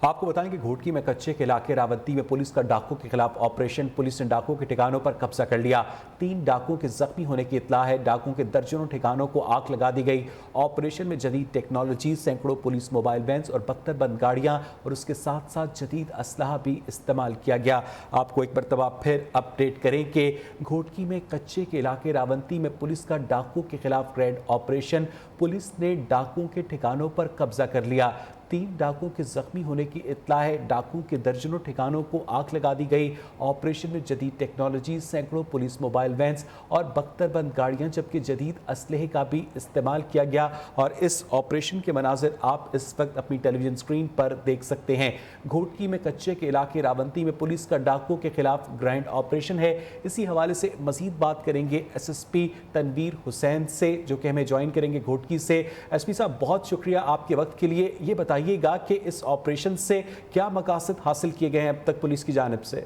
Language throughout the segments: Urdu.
آپ کو بتائیں کہ گھوٹکی میں کچے کے علاقے راونتی میں پولیس کا ڈاکوں کے خلاف آپریشن، پولیس نے ڈاکوں کے ٹھکانوں پر قبضہ کر لیا۔ 3 ڈاکوں کے زخمی ہونے کی اطلاع ہے۔ ڈاکوں کے درجنوں ٹھکانوں کو آگ لگا دی گئی۔ آپریشن میں جدید ٹیکنالوجی، سینکڑوں پولیس موبائل وینز اور بختر بند گاڑیاں اور اس کے ساتھ ساتھ جدید اسلحہ بھی استعمال کیا گیا۔ آپ کو ایک مرتبہ پھر اپڈیٹ کریں کہ گھوٹکی میں کچے کے علاقے راونتی میں پولیس کا ڈاکوں کے خلاف ریڈ آپریشن، پولیس نے ڈاکوں کے ٹھکانوں پر قبضہ کر لیا۔ 3 ڈاکوں کے زخمی ہونے کی اطلاع ہے۔ ڈاکوں کے درجنوں ٹھکانوں کو آگ لگا دی گئی۔ آپریشن میں جدید ٹیکنالوجی، سینکڑوں پولیس موبائل وینز اور بختر بند گاڑیاں جبکہ جدید اسلحے کا بھی استعمال کیا گیا، اور اس آپریشن کے مناظر آپ اس وقت اپنی ٹیلی ویژن اسکرین پر دیکھ سکتے ہیں۔ گھوٹکی میں کچے کے علاقے راونتی میں پولیس کا ڈاکوں کے خلاف گرینڈ آپریشن ہے۔ اسی حوالے سے مزید بات کریں گے ایس ایس پی تنویر حسین سے، جو کہ ہمیں جوائن کریں گے گھوٹکی سے۔ ایس پی صاحب، بہت شکریہ آپ کے وقت کے لیے۔ یہ بتائیے گا کہ اس آپریشن سے کیا مقاصد حاصل کیے گئے ہیں اب تک پولیس کی جانب سے؟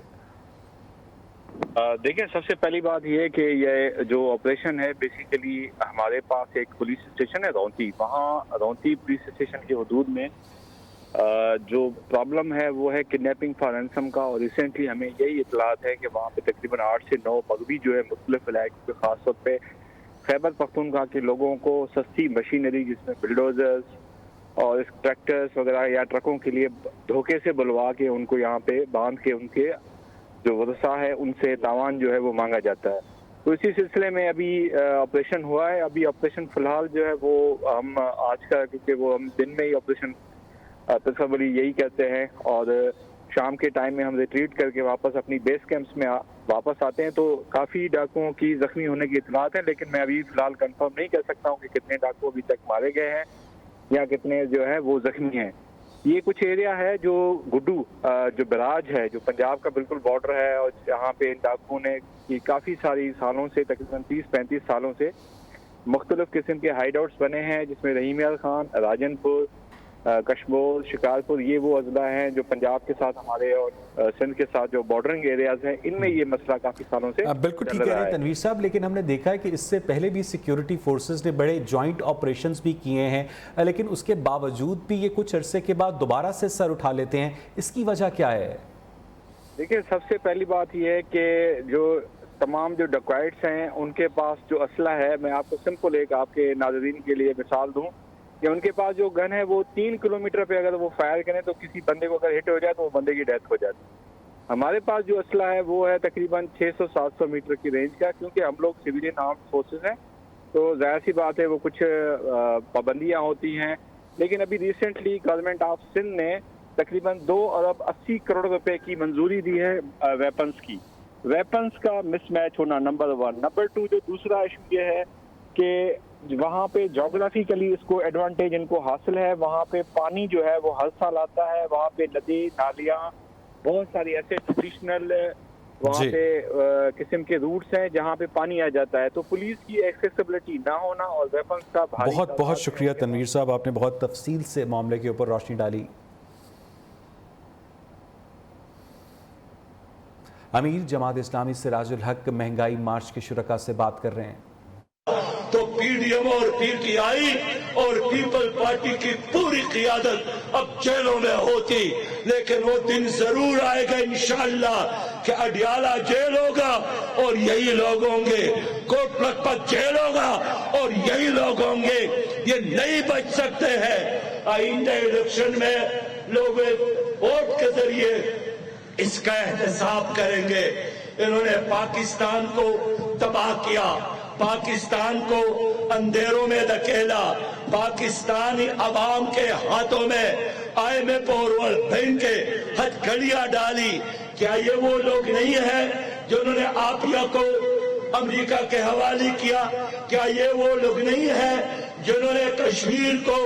دیکھیں، سب سے پہلی بات یہ ہے کہ یہ جو آپریشن ہے بیسیکلی ہمارے پاس ایک پولیس اسٹیشن ہے رونتی، وہاں رونتی پولیس اسٹیشن کے حدود میں جو پرابلم ہے وہ ہے کڈنیپنگ فار رینسم کا، اور ریسنٹلی ہمیں یہی اطلاعات ہے کہ وہاں پہ تقریباً 8 سے 9 مغوی جو ہے مختلف علاقوں کے، خاص طور پہ خیبر پختونخوا کے لوگوں کو سستی مشینری جس میں بلڈوزرز اور ٹریکٹرز وغیرہ یا ٹرکوں کے لیے دھوکے سے بلوا کے ان کو یہاں پہ باندھ کے ان کے جو ورثاء ہے ان سے تاوان جو ہے وہ مانگا جاتا ہے۔ تو اسی سلسلے میں ابھی آپریشن ہوا ہے۔ ابھی آپریشن فی الحال جو ہے وہ ہم آج کا، کیونکہ وہ ہم دن میں ہی آپریشن تصوری یہی کہتے ہیں، اور شام کے ٹائم میں ہم ریٹریٹ کر کے واپس اپنی بیس کیمپس میں واپس آتے ہیں، تو کافی ڈاکوؤں کی زخمی ہونے کی اطلاعات ہیں، لیکن میں ابھی فی الحال کنفرم نہیں کر سکتا ہوں کہ کتنے ڈاکو ابھی تک مارے گئے ہیں یا کتنے جو ہے وہ زخمی ہیں۔ یہ کچھ ایریا ہے جو گڈو جو براج ہے، جو پنجاب کا بالکل بارڈر ہے، اور جہاں پہ ڈاکوؤں نے کافی ساری سالوں سے، تقریباً 30-35 سالوں سے مختلف قسم کے ہائیڈ آؤٹس بنے ہیں، جس میں رحیم یار خان، راجن پور، کشمور، شکارپور، یہ وہ اضلاع ہیں جو پنجاب کے ساتھ ہمارے اور سندھ کے ساتھ جو بارڈرنگ ایریاز ہیں، ان میں یہ مسئلہ کافی سالوں سے بالکل ٹھیک ہے تنویر صاحب، لیکن ہم نے دیکھا ہے کہ اس سے پہلے بھی سیکیورٹی فورسز نے بڑے جوائنٹ آپریشنز بھی کیے ہیں، لیکن اس کے باوجود بھی یہ کچھ عرصے کے بعد دوبارہ سے سر اٹھا لیتے ہیں۔ اس کی وجہ کیا ہے؟ دیکھیں، سب سے پہلی بات یہ ہے کہ جو تمام جو ڈکوائٹس ہیں ان کے پاس جو اسلحہ ہے، میں آپ کو سمپل ایک آپ کے ناظرین کے لیے مثال دوں کہ ان کے پاس جو گن ہے وہ 3 کلومیٹر پہ اگر وہ فائر کریں تو کسی بندے کو اگر ہٹ ہو جائے تو وہ بندے کی ڈیتھ ہو جاتی ہے۔ ہمارے پاس جو اسلحہ ہے وہ ہے تقریباً 600-700 میٹر کی رینج کا، کیونکہ ہم لوگ سویلین آرمڈ فورسز ہیں تو ظاہر سی بات ہے وہ کچھ پابندیاں ہوتی ہیں، لیکن ابھی ریسنٹلی گورنمنٹ آف سندھ نے تقریباً 2 ارب 80 کروڑ روپے کی منظوری دی ہے ویپنز کی۔ ویپنز کا مس میچ ہونا نمبر 1۔ نمبر 2 جو دوسرا ایشو یہ ہے کہ وہاں پہ جغرافیکلی اس کو ایڈوانٹیج ان کو حاصل ہے، وہاں پہ پانی جو ہے وہ ہر سال آتا ہے، وہاں پہ ندی نالیاں بہت ساری ایسے ٹریڈیشنل وہاں پہ قسم کے روٹس ہیں جہاں پہ پانی آ جاتا ہے، تو پولیس کی ایکسیسیبلٹی نہ ہونا اور ویپنز کا بھاری۔ بہت بہت شکریہ تنویر صاحب، آپ نے بہت تفصیل سے معاملے کے اوپر روشنی ڈالی۔ امیر جماعت اسلامی سراج الحق مہنگائی مارچ کے شرکاء سے بات کر رہے ہیں۔ تو پی ڈی ایم اور پی ٹی آئی اور پیپل پارٹی کی پوری قیادت اب جیلوں میں ہوتی، لیکن وہ دن ضرور آئے گا انشاءاللہ کہ اڈیالہ جیل ہوگا اور یہی لوگ ہوں گے، کوٹ لکھپت جیل ہوگا اور یہی لوگ ہوں گے۔ یہ نہیں بچ سکتے ہیں۔ آئندہ الیکشن میں لوگ ووٹ کے ذریعے اس کا احتساب کریں گے۔ انہوں نے پاکستان کو تباہ کیا، پاکستان کو اندھیروں میں دھکیلا، پاکستانی عوام کے ہاتھوں میں IMF اور ورلڈ بینک کے ہتھ کڑیاں ڈالی۔ کیا یہ وہ لوگ نہیں ہیں جنہوں نے آپیا کو امریکہ کے حوالے کیا؟ کیا یہ وہ لوگ نہیں ہیں جنہوں نے کشمیر کو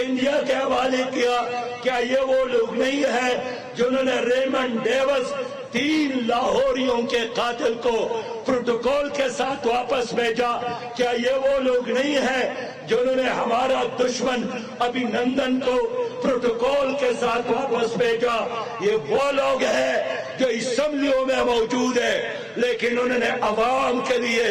انڈیا کے حوالے کیا؟ کیا یہ وہ لوگ نہیں ہیں جنہوں نے ریمنڈ ڈیوس 3 لاہوریوں کے قاتل کو پروٹوکول کے ساتھ واپس بھیجا؟ کیا یہ وہ لوگ نہیں ہیں جنہوں نے ہمارا دشمن ابھی نندن کو پروٹوکول کے ساتھ واپس بھیجا؟ یہ وہ لوگ ہیں جو اسمبلیوں میں موجود ہیں، لیکن انہوں نے عوام کے لیے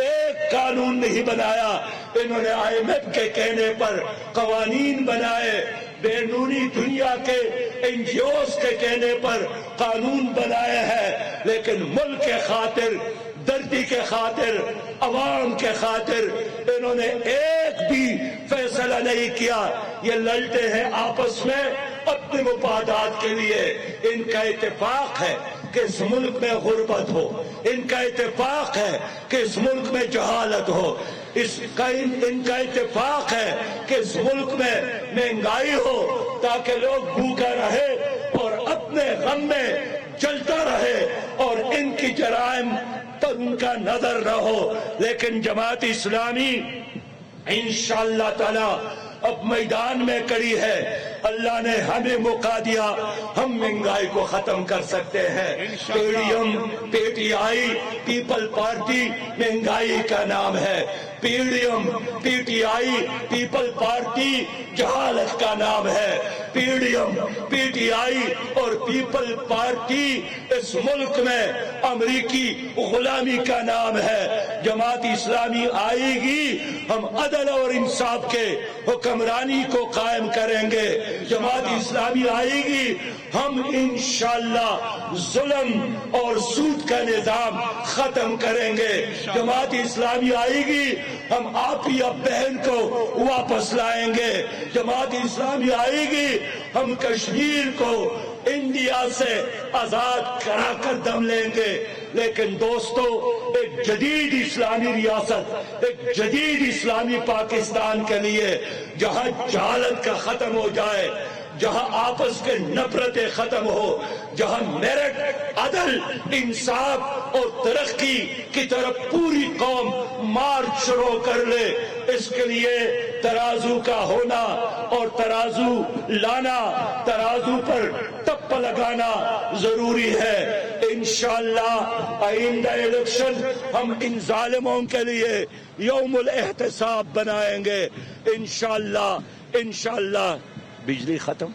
ایک قانون نہیں بنایا۔ انہوں نے IMF کے کہنے پر قوانین بنائے، بیرونی دنیا کے NGOs کے کہنے پر قانون بنایا ہے، لیکن ملک کے خاطر، دردی کے خاطر، عوام کے خاطر انہوں نے ایک بھی فیصلہ نہیں کیا۔ یہ لڑتے ہیں آپس میں اپنے مفادات کے لیے۔ ان کا اتفاق ہے کہ اس ملک میں غربت ہو، ان کا اتفاق ہے کہ اس ملک میں جہالت ہو، ان کا اتفاق ہے کہ اس ملک میں مہنگائی ہو، تاکہ لوگ بھوکا رہے اور اپنے غم میں جلتا رہے اور ان کی جرائم پر ان کا نظر نہ ہو۔ لیکن جماعت اسلامی انشاءاللہ تعالی اب میدان میں کڑی ہے۔ اللہ نے ہمیں موقع دیا، ہم مہنگائی کو ختم کر سکتے ہیں۔ P T I people party مہنگائی کا نام ہے، P T I people party جہالت کا نام ہے، پی ٹی آئی اور پیپل پارٹی اس ملک میں امریکی غلامی کا نام ہے۔ جماعت اسلامی آئے گی، ہم عدل اور انصاف کے حکمرانی کو قائم کریں گے۔ جماعت اسلامی آئے گی، ہم انشاءاللہ ظلم اور سود کا نظام ختم کریں گے۔ جماعت اسلامی آئے گی، ہم آپ ہی اب بہن کو واپس لائیں گے۔ جماعت اسلامی آئے گی، ہم کشمیر کو انڈیا سے آزاد کرا کر دم لیں گے۔ لیکن دوستو، ایک جدید اسلامی ریاست، ایک جدید اسلامی پاکستان کے لیے جہاں جہالت کا ختم ہو جائے، جہاں آپس کے نفرتیں ختم ہو، جہاں میرٹ، عدل، انصاف اور ترقی کی طرف پوری قوم مارچ شروع کر لے، اس کے لیے ترازو کا ہونا اور ترازو لانا، ترازو پر ٹپ لگانا ضروری ہے۔ انشاءاللہ آئندہ الیکشن ہم ان ظالموں کے لیے یوم الاحتساب بنائیں گے۔ انشاءاللہ بجلی ختم۔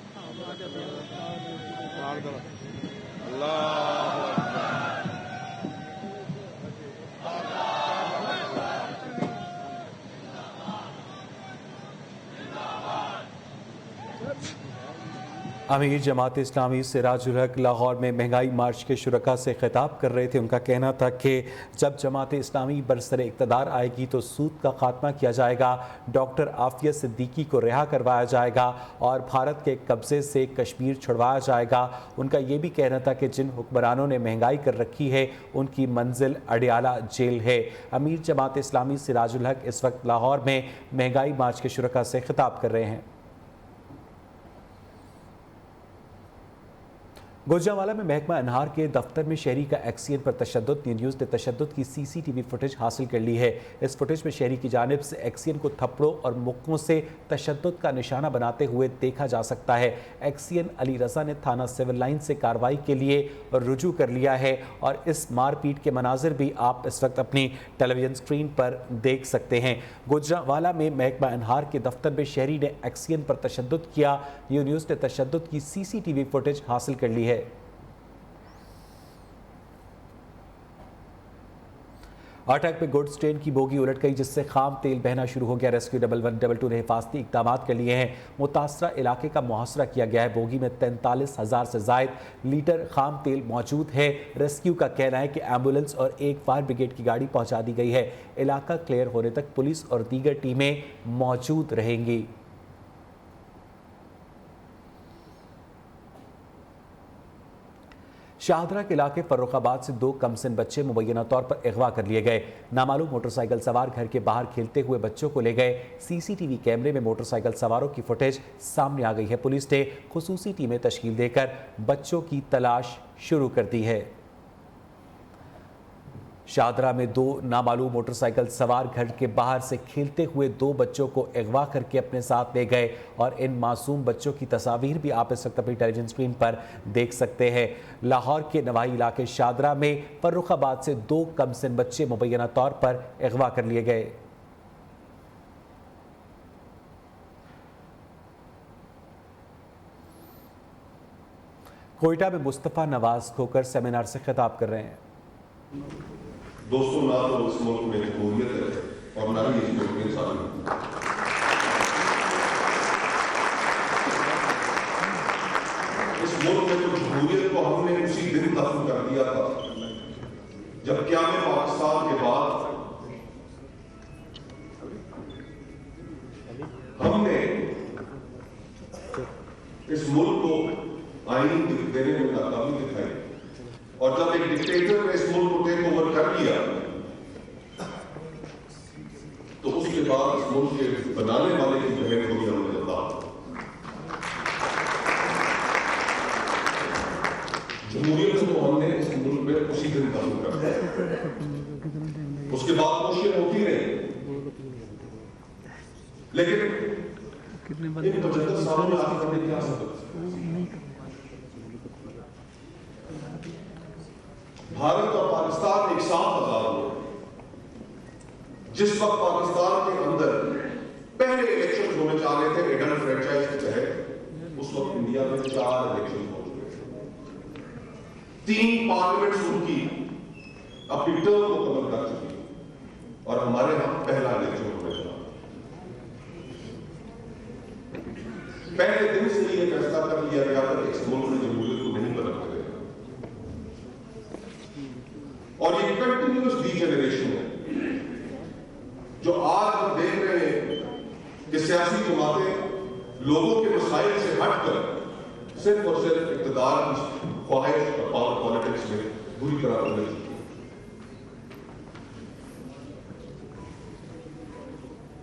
امیر جماعت اسلامی سراج الحق لاہور میں مہنگائی مارچ کے شرکاء سے خطاب کر رہے تھے۔ ان کا کہنا تھا کہ جب جماعت اسلامی برسر اقتدار آئے گی تو سود کا خاتمہ کیا جائے گا، ڈاکٹر عافیہ صدیقی کو رہا کروایا جائے گا اور بھارت کے قبضے سے کشمیر چھڑوایا جائے گا۔ ان کا یہ بھی کہنا تھا کہ جن حکمرانوں نے مہنگائی کر رکھی ہے ان کی منزل اڈیالہ جیل ہے۔ امیر جماعت اسلامی سراج الحق اس وقت لاہور میں مہنگائی مارچ کے شرکاء سے خطاب کر رہے ہیں۔ گوجرانوالہ میں محکمہ انہار کے دفتر میں شہری کا ایکسین پر تشدد، نیوز نے تشدد کی سی سی ٹی وی فوٹیج حاصل کر لی ہے۔ اس فوٹیج میں شہری کی جانب سے ایکسین کو تھپڑوں اور مکوں سے تشدد کا نشانہ بناتے ہوئے دیکھا جا سکتا ہے۔ ایکسین علی رضا نے تھانہ سول لائن سے کارروائی کے لیے رجوع کر لیا ہے اور اس مار پیٹ کے مناظر بھی آپ اس وقت اپنی ٹیلی ویژن اسکرین پر دیکھ سکتے ہیں۔ گوجرانوالہ میں محکمہ انہار کے دفتر میں شہری نے ایکسین پر تشدد کیا، نیوز نے تشدد کی سی سی ٹی وی فوٹیج حاصل کر لی ہے۔ اٹک میں گوڈز ٹرین کی بوگی الٹ گئی جس سے خام تیل بہنا شروع ہو گیا۔ ریسکیو 112 نے حفاظتی اقدامات کے لیے ہیں۔ متاثرہ علاقے کا محاصرہ کیا گیا ہے۔ بوگی میں 43,000 سے زائد لیٹر خام تیل موجود ہے۔ ریسکیو کا کہنا ہے کہ ایمبولنس اور ایک فائر بریگیڈ کی گاڑی پہنچا دی گئی ہے۔ علاقہ کلیئر ہونے تک پولیس اور دیگر ٹیمیں موجود رہیں گی۔ شاہدرہ کے علاقے فروخ آباد سے 2 کم سن بچے مبینہ طور پر اغوا کر لیے گئے۔ نامعلوم موٹر سائیکل سوار گھر کے باہر کھیلتے ہوئے بچوں کو لے گئے۔ سی سی ٹی وی کیمرے میں موٹر سائیکل سواروں کی فوٹیج سامنے آ گئی ہے۔ پولیس نے خصوصی ٹیمیں تشکیل دے کر بچوں کی تلاش شروع کر دی ہے۔ شاہدرہ میں 2 نامعلوم موٹر سائیکل سوار گھر کے باہر سے کھیلتے ہوئے 2 بچوں کو اغوا کر کے اپنے ساتھ لے گئے اور ان معصوم بچوں کی تصاویر بھی آپ اس وقت اپنی ٹیلی ویژن اسکرین پر دیکھ سکتے ہیں۔ لاہور کے نواحی علاقے شاہدرہ میں فروخ آباد سے 2 کم سن بچے مبینہ طور پر اغوا کر لیے گئے۔ کوئٹہ میں مصطفیٰ نواز کھوکر سیمینار سے خطاب کر رہے ہیں۔ دوستوں، نہ تو اس ملک میں جمہوریت ہے اور نہ ہی اس ملک میں جمہوریت کو ہم نے اسی دن دفن کر دیا تھا جب قیام پاکستان کے بعد ہم نے اس ملک کو آئین دینے میں ناکامی دکھائی، اور جب ایک ڈکٹیٹر نے اس ملک کو ٹیک اوور کر لیا تو اس کے بعد اس ملک کے بنانے والے کی بہن کو بھی ہم نے بتا جمہوریت کو ہم نے اس ملک میں اسی دن دفن کر دیا۔ اس کے بعد کوششیں ہوتی رہی، لیکن ان 75 سال میں آپ نے کیا سبق؟ بھارت اور پاکستان ایک ساتھ آزاد ہوئے۔ جس وقت پاکستان کے اندر پہلے الیکشن ہونے چاہ رہے تھے ایڈلٹ فرینچائز کے تحت، اس وقت انڈیا میں 4 الیکشن ہو چکے تھے، 3 پارلیمنٹس ان کی اپنی ٹرم کو کور کر چکی، اور ہمارے یہاں پہلا الیکشن ہونے چاہ رہا۔ پہلے دن سے یہ فیصلہ کر لیا گیا تھا کہ اس ملک میں جمہوریت کو نہیں بدلنے دیں گے، اور یہ کنٹینیوس ڈی جنریشن ہے جو آج ہم دیکھ رہے ہیں کہ سیاسی جماعتیں لوگوں کے مسائل سے ہٹ کر صرف اور صرف اقتدار کی خواہش اور پاور پالیٹکس میں بری طرح بدل چکی ہے۔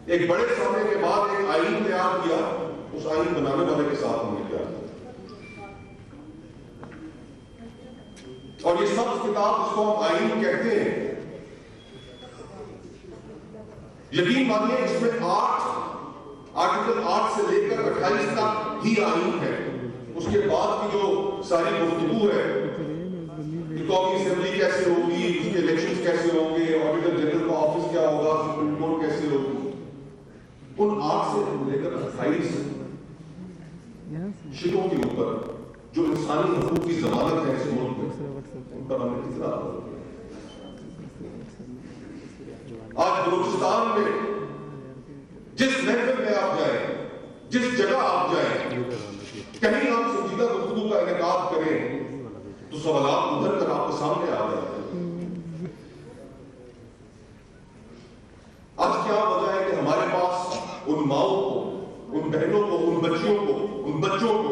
ایک بڑے سمے کے بعد ایک آئین تیار کیا، اس آئین بنانے والے کے ساتھ ہم نے کیا، اور یہ سب کتاب جس کو ہم آئین کہتے ہیں، یقین مانیے اس میں 8 آرٹیکل 8 سے لے کر 28 تک ہی آئین ہے۔ اس کے بعد کی جو ساری گفتگو ہے کہ قومی اسمبلی کیسے ہوگی، اس کے الیکشنز کیسے ہوں گے، آڈیٹر جنرل کا آفس کیا ہوگا، سپریم کورٹ کیسے ہوگی، ان 8 سے لے کر 28 شکوں کے اوپر جو انسانی حقوق کی ضمانت ہے اس ملک میں، ان پر ہم نے کتنا آج بلوچستان میں جس محفل میں آپ جائیں، جس جگہ آپ جائیں، کہیں آپ سنجیدہ گفتگو کا انعقاد کریں تو سوالات ادھر کر آپ کے سامنے آ جاتے ہیں۔ آج کیا وجہ ہے کہ ہمارے پاس ان ماؤں کو، ان بہنوں کو، ان بچیوں کو، ان بچوں کو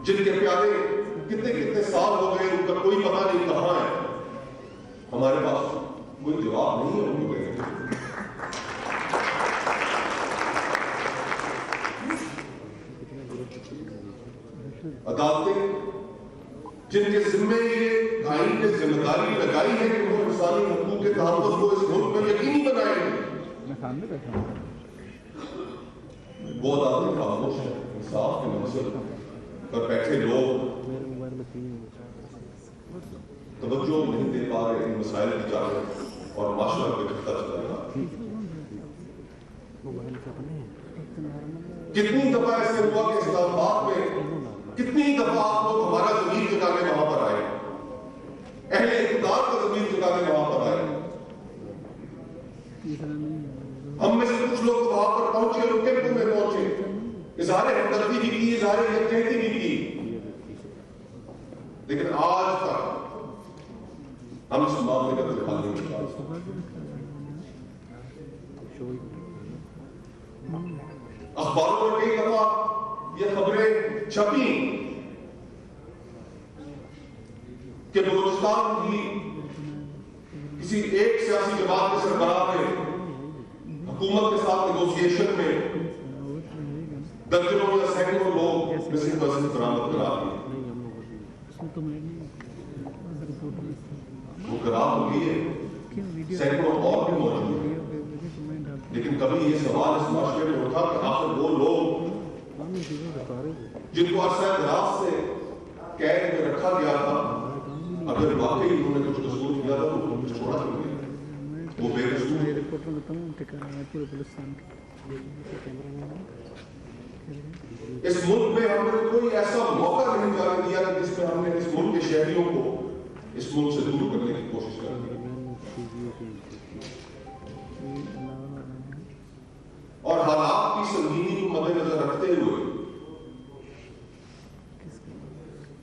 جن کے پیارے کتنے سال ہو گئے، ان کا کوئی پتہ نہیں کہاں ہے، ہمارے پاس کوئی جواب نہیں ہے ان کو دینے کے۔ عدالتیں جن کے ذمے یہ آئین نے ذمہ داری لگائی ہے کہ وہ انسانی حقوق کے تحفظ کو اس ملک میں یقینی بنائیں گے، وہ عدالتیں خاموش ہیں۔ انصاف کے منصب پر بیٹھے لوگ توجہ نہیں دے پا رہے ان مسائل کی جانب، اور معاشرہ پہ گھٹتا چلا رہا۔ کتنی دفعہ ایسے ہوا کہ اسلام آباد میں کتنی دفعہ آپ لوگ ہمارا ضمیر جگانے وہاں پر آئے، اہل اقتدار کا ضمیر جگانے وہاں پر آئے، ہم میں سے کچھ لوگ وہاں پر پہنچے، رکے میں پہنچے، اظہار ہمدردی بھی کی، اظہار یکجہتی بھی کی، لیکن آج تک ہم اس معاملے کا حل نہیں نکال سکتے۔ اخباروں میں کئی دفعہ یہ خبریں چھپی کہ بلوچستان کی کسی ایک سیاسی جماعت کے سربراہ نے حکومت کے ساتھ نیگوشیشن میں درجنوں یا سینکڑوں لوگ مسنگ پرسن برآمد کرا دیے۔ وہ قرار ہوئی ہے، سینکڑوں اور بھی موجود ہیں، لیکن کبھی یہ سوال اس معاشرے میں اٹھا کہ آخر وہ لوگ جن کو عرصہ دراز سے قید میں رکھا گیا تھا، اگر واقعی انہوں نے کچھ قصور کیا تھا تو کچھ چھوڑا کیوں نہیں؟ وہ بے قصور۔ اس ملک میں ہم نے کوئی ایسا موقع نہیں جانے دیا کہ جس میں ہم نے اس ملک کے شہریوں کو اس ملک سے دور کرنے کی کوشش کر دی، اور حالات کی سنگینی کو مد نظر رکھتے ہوئے